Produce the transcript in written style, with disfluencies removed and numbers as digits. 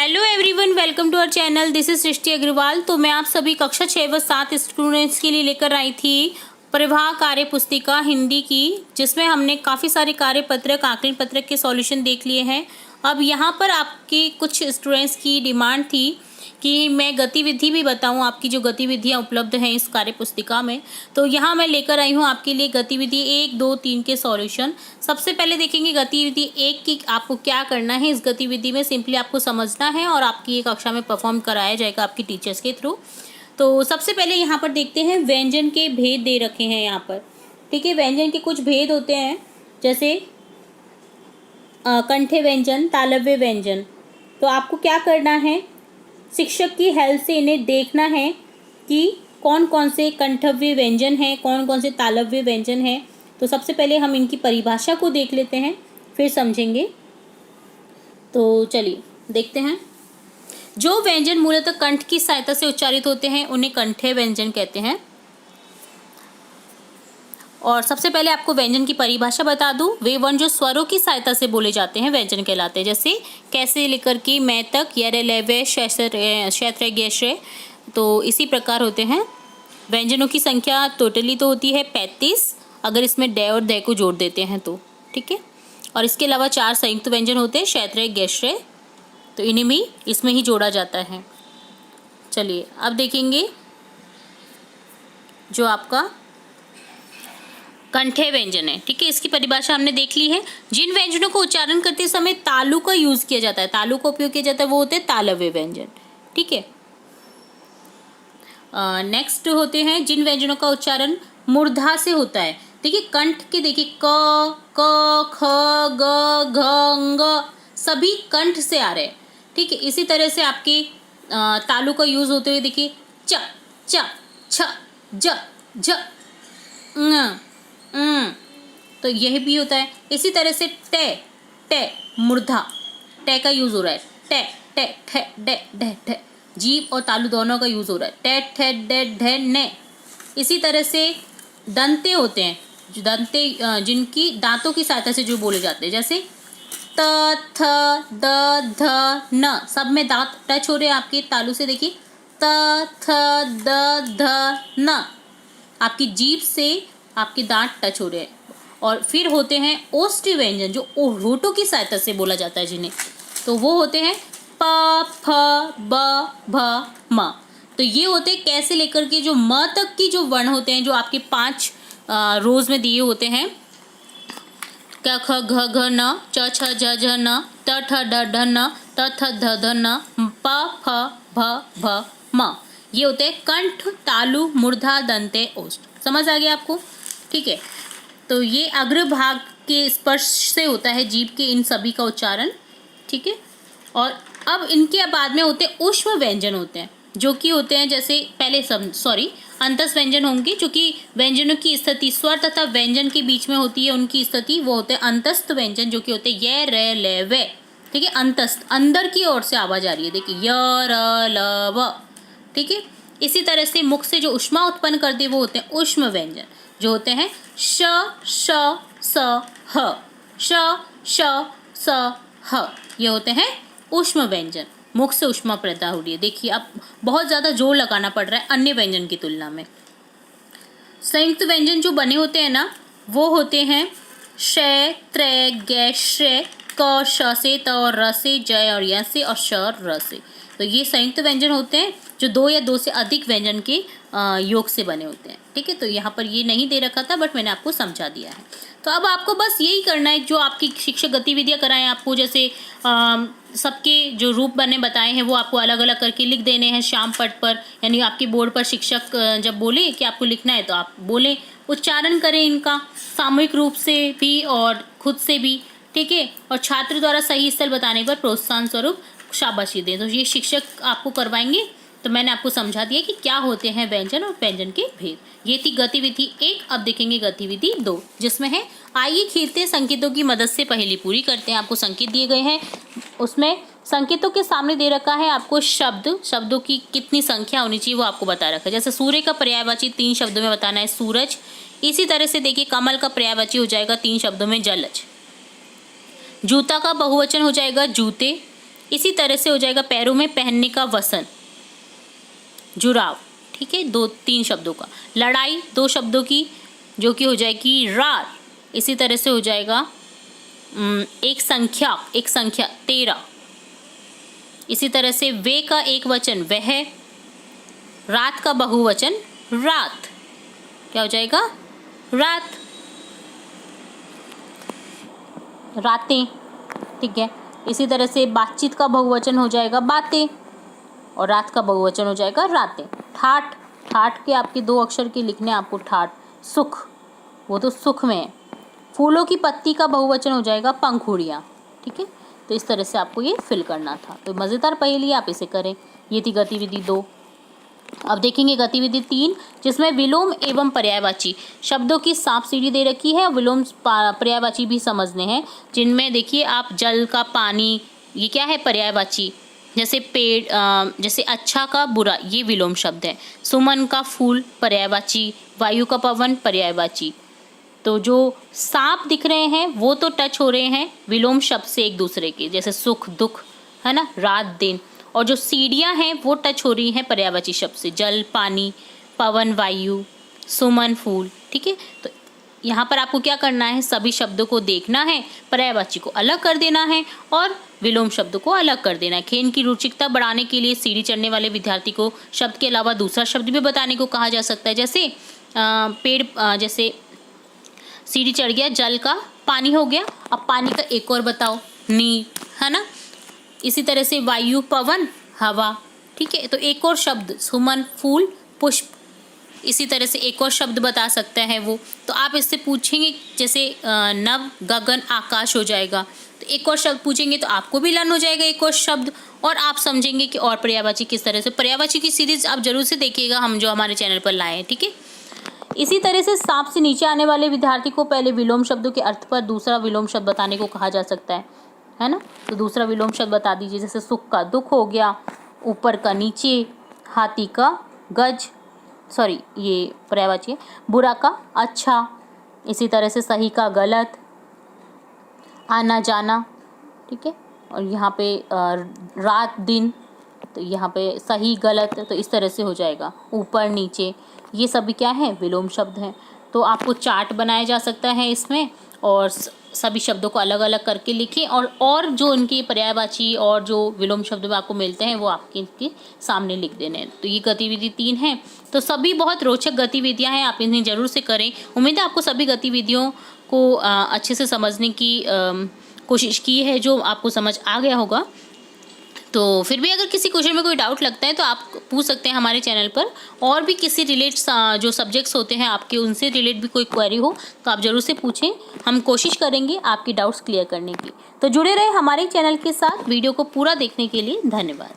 Hello everyone, welcome to our channel. This is Srishti Agarwal. तो मैं आप सभी कक्षा 6 व 7 स्टूडेंट्स के लिए लेकर आई थी प्रवाह कार्य पुस्तिका हिंदी की, जिसमें हमने काफ़ी सारे कार्य पत्रक आकलन पत्रक के सॉल्यूशन देख लिए हैं। अब यहाँ पर आपके कुछ स्टूडेंट्स की डिमांड थी कि मैं गतिविधि भी बताऊं, आपकी जो गतिविधियां उपलब्ध हैं इस कार्य पुस्तिका में। तो यहाँ मैं लेकर आई हूँ आपके लिए गतिविधि 1, 2, 3 के सॉल्यूशन। सबसे पहले देखेंगे गतिविधि 1 की आपको क्या करना है। इस गतिविधि में सिंपली आपको समझना है और आपकी ये कक्षा में परफॉर्म कराया जाएगा आपकी टीचर्स के थ्रू। तो सबसे पहले यहाँ पर देखते हैं व्यंजन के भेद दे रखे हैं यहाँ पर। ठीक है, व्यंजन के कुछ भेद होते हैं, जैसे कंठे व्यंजन, तालव्य व्यंजन। तो आपको क्या करना है, शिक्षक की हेल्प से इन्हें देखना है कि कौन कौन से कंठव्य व्यंजन हैं, कौन कौन से तालव्य व्यंजन हैं। तो सबसे पहले हम इनकी परिभाषा को देख लेते हैं, फिर समझेंगे। तो चलिए देखते हैं। जो व्यंजन मूलतः कंठ की सहायता से उच्चारित होते हैं उन्हें कंठे व्यंजन कहते हैं। और सबसे पहले आपको व्यंजन की परिभाषा बता दूं। वे वर्ण जो स्वरों की सहायता से बोले जाते हैं व्यंजन कहलाते हैं, जैसे कैसे लेकर के मैं तक, यरे लेवे, शैत्र गेश्रे। तो इसी प्रकार होते हैं। व्यंजनों की संख्या टोटली तो होती है 35, अगर इसमें डे और दे को जोड़ देते हैं तो। ठीक है, और इसके अलावा 4 संयुक्त व्यंजन होते हैं, शैत्र गेश्रे, तो इन्हें भी इसमें ही जोड़ा जाता है। चलिए अब देखेंगे जो आपका कंठे व्यंजन है। ठीक है, इसकी परिभाषा हमने देख ली है। जिन व्यंजनों को उच्चारण करते समय तालु का यूज किया जाता है, तालु का उपयोग किया जाता है, वो होते हैं तालव्य व्यंजन। ठीक है, नेक्स्ट होते हैं जिन व्यंजनों का उच्चारण मूर्धा से होता है। देखिए कंठ के, देखिए क, ख, ग, घ, ङ सभी कंठ से आ रहे हैं। ठीक है, इसी तरह से आपके तालु का यूज होते हुए देखिए च, छ, ज, झ, ङ, तो यह भी होता है। इसी तरह से टे मूर्धा, टे का यूज हो रहा है, टे ठे डे ढे ढे, जीभ और तालु दोनों का यूज हो रहा है, टे ठे डे ढे ने। इसी तरह से दंते होते हैं, जो दंते जिनकी दांतों की सहायता से जो बोले जाते हैं, जैसे त, थ, द, ध, न, सब में दांत टच हो रहे हैं आपके तालु से। देखिए त, थ, द, ध, न, आपकी जीभ से आपके दांत टच हो रहे हैं। और फिर होते हैं ओष्ठी व्यंजन, जो होठों की सहायता से बोला जाता है जिन्हें, तो वो होते हैं प, फ, ब, भ, म। तो ये होते हैं कैसे लेकर के जो म तक की जो वर्ण होते हैं, जो आपके 5 रोज में दिए होते हैं, क, ख, घ, घ, न, च, छ, झ, झ, न, त, ठ, ड, ढ, न, त, थ, ध, ध, न, प, फ, भ, भ, म। ये होते हैं कंठ, तालु, मूर्धा, दंते, ओष्ठ। समझ आ गया आपको? ठीक है, तो ये अग्रभाग के स्पर्श से होता है जीभ के इन सभी का उच्चारण। ठीक है, और अब इनके बाद में होते हैं ऊष्म व्यंजन होते हैं, जो कि होते हैं जैसे पहले अंतस व्यंजन होंगे, जो कि व्यंजनों की स्थिति स्वर तथा व्यंजन के बीच में होती है, उनकी स्थिति वो होते हैं अंतस्थ व्यंजन, जो कि होते हैं ये, रे, ले, वे। ठीक है, अंतस्थ, अंदर की ओर से आवाज आ रही है, देखिए य, र, ल, व। ठीक है, इसी तरह से मुख से जो ऊष्मा उत्पन्न करते वो होते हैं ऊष्म व्यंजन, जो होते हैं श, श, स, ह, श, श, स, ह। ये होते हैं ऊष्म व्यंजन, मुख से ऊष्मा पैदा हो रही है। देखिए अब बहुत ज़्यादा जोर लगाना पड़ रहा है अन्य व्यंजन की तुलना में। संयुक्त व्यंजन जो बने होते हैं ना, वो होते हैं शे, त्रे, गे, श्रे, क, श से, त और र से, जय और य से, और श और र से। तो ये संयुक्त व्यंजन होते हैं जो 2 या 2 से अधिक व्यंजन के योग से बने होते हैं। ठीक है, तो यहाँ पर ये नहीं दे रखा था, बट मैंने आपको समझा दिया है। तो अब आपको बस यही करना है, जो आपकी शिक्षक गतिविधियाँ कराएं आपको, जैसे सबके जो रूप बने बताए हैं वो आपको अलग अलग करके लिख देने हैं श्याम पट पर, यानी आपके बोर्ड पर शिक्षक जब बोले कि आपको लिखना है तो आप बोलें, उच्चारण करें इनका सामूहिक रूप से भी और खुद से भी। ठीक है, और छात्र द्वारा सही स्थल बताने पर प्रोत्साहन स्वरूप शाबाशी दें। तो ये शिक्षक आपको करवाएंगे। तो मैंने आपको समझा दिया कि क्या होते हैं व्यंजन और व्यंजन के भेद। ये थी गतिविधि 1। अब देखेंगे गतिविधि 2, जिसमें है आइए खींचते संकेतों की मदद से पहेली पूरी करते हैं। आपको संकेत दिए गए हैं, उसमें संकेतों के सामने दे रखा है आपको शब्दों की कितनी संख्या होनी चाहिए वो आपको बता रखा है। जैसे सूर्य का पर्यायवाची 3 शब्दों में बताना है सूरज। इसी तरह से देखिए कमल का पर्यायवाची हो जाएगा 3 शब्दों में जलज। जूता का बहुवचन हो जाएगा जूते। इसी तरह से हो जाएगा पैरों में पहनने का वसन, जुराब, ठीक है, 2-3 शब्दों का। लड़ाई 2 शब्दों की जो कि हो जाएगी रार, इसी तरह से हो जाएगा एक संख्या 13, इसी तरह से वे का एक वचन वह, रात का बहुवचन रात, क्या हो जाएगा रात, रातें, ठीक है। इसी तरह से बातचीत का बहुवचन हो जाएगा बातें और रात का बहुवचन हो जाएगा रातें। ठाठ, ठाठ के आपके 2 अक्षर के लिखने आपको ठाठ, सुख, वो तो सुख में है। फूलों की पत्ती का बहुवचन हो जाएगा पंखुड़ियाँ, ठीक है। तो इस तरह से आपको ये फिल करना था। तो मज़ेदार पहेली, आप इसे करें। ये थी गतिविधि 2। अब देखेंगे गतिविधि 3, जिसमें विलोम एवं पर्यायवाची शब्दों की सांप सीढ़ी दे रखी है, विलोम पर्यायवाची भी समझने हैं, जिनमें देखिए आप जल का पानी, ये क्या है पर्यायवाची, जैसे पेड़, जैसे अच्छा का बुरा, ये विलोम शब्द है। सुमन का फूल पर्यायवाची, वायु का पवन पर्यायवाची। तो जो सांप दिख रहे हैं वो तो टच हो रहे हैं विलोम शब्द से एक दूसरे के, जैसे सुख दुख, है ना, रात दिन। और जो सीढ़ियाँ हैं वो टच हो रही हैं पर्यायवाची शब्द से, जल पानी, पवन वायु, सुमन फूल, ठीक है। तो यहाँ पर आपको क्या करना है, सभी शब्दों को देखना है, पर्यायवाची को अलग कर देना है और विलोम शब्द को अलग कर देना है। खेल की रुचिकता बढ़ाने के लिए सीढ़ी चढ़ने वाले विद्यार्थी को शब्द के अलावा दूसरा शब्द भी बताने को कहा जा सकता है, जैसे पेड़, जैसे सीढ़ी चढ़ गया, जल का पानी हो गया, अब पानी का एक और बताओ, नीर, है ना। इसी तरह से वायु पवन हवा, ठीक है। तो एक और शब्द सुमन फूल पुष्प, इसी तरह से एक और शब्द बता सकता है वो। तो आप इससे पूछेंगे, जैसे नभ गगन आकाश हो जाएगा, तो एक और शब्द पूछेंगे तो आपको भी लर्न हो जाएगा एक और शब्द, और आप समझेंगे कि और पर्यायवाची किस तरह से। पर्यायवाची की सीरीज आप जरूर से देखिएगा, हम जो हमारे चैनल पर लाए हैं, ठीक है। इसी तरह से सांप से नीचे आने वाले विद्यार्थी को पहले विलोम शब्दों के अर्थ पर दूसरा विलोम शब्द बताने को कहा जा सकता है ना। तो दूसरा विलोम शब्द बता दीजिए, जैसे सुख का दुख हो गया, ऊपर का नीचे, हाथी का गज, सॉरी ये पर्यायवाची है, बुरा का अच्छा, इसी तरह से सही का गलत, आना जाना, ठीक है। और यहाँ पे रात दिन, तो यहाँ पे सही गलत, तो इस तरह से हो जाएगा ऊपर नीचे, ये सभी क्या है विलोम शब्द हैं। तो आपको चार्ट बनाया जा सकता है इसमें, और सभी शब्दों को अलग अलग करके लिखें, और जो उनकी पर्यायवाची और जो विलोम शब्द में आपको मिलते हैं वो आपके सामने लिख देने हैं। तो ये गतिविधि 3 है। तो सभी बहुत रोचक गतिविधियां हैं, आप इन्हें ज़रूर से करें। उम्मीद है आपको सभी गतिविधियों को अच्छे से समझने की कोशिश की है, जो आपको समझ आ गया होगा। तो फिर भी अगर किसी क्वेश्चन में कोई डाउट लगता है तो आप पूछ सकते हैं हमारे चैनल पर, और भी किसी रिलेट जो सब्जेक्ट्स होते हैं आपके, उनसे रिलेट भी कोई क्वेरी हो तो आप ज़रूर से पूछें, हम कोशिश करेंगे आपकी डाउट्स क्लियर करने की। तो जुड़े रहे हमारे चैनल के साथ। वीडियो को पूरा देखने के लिए धन्यवाद।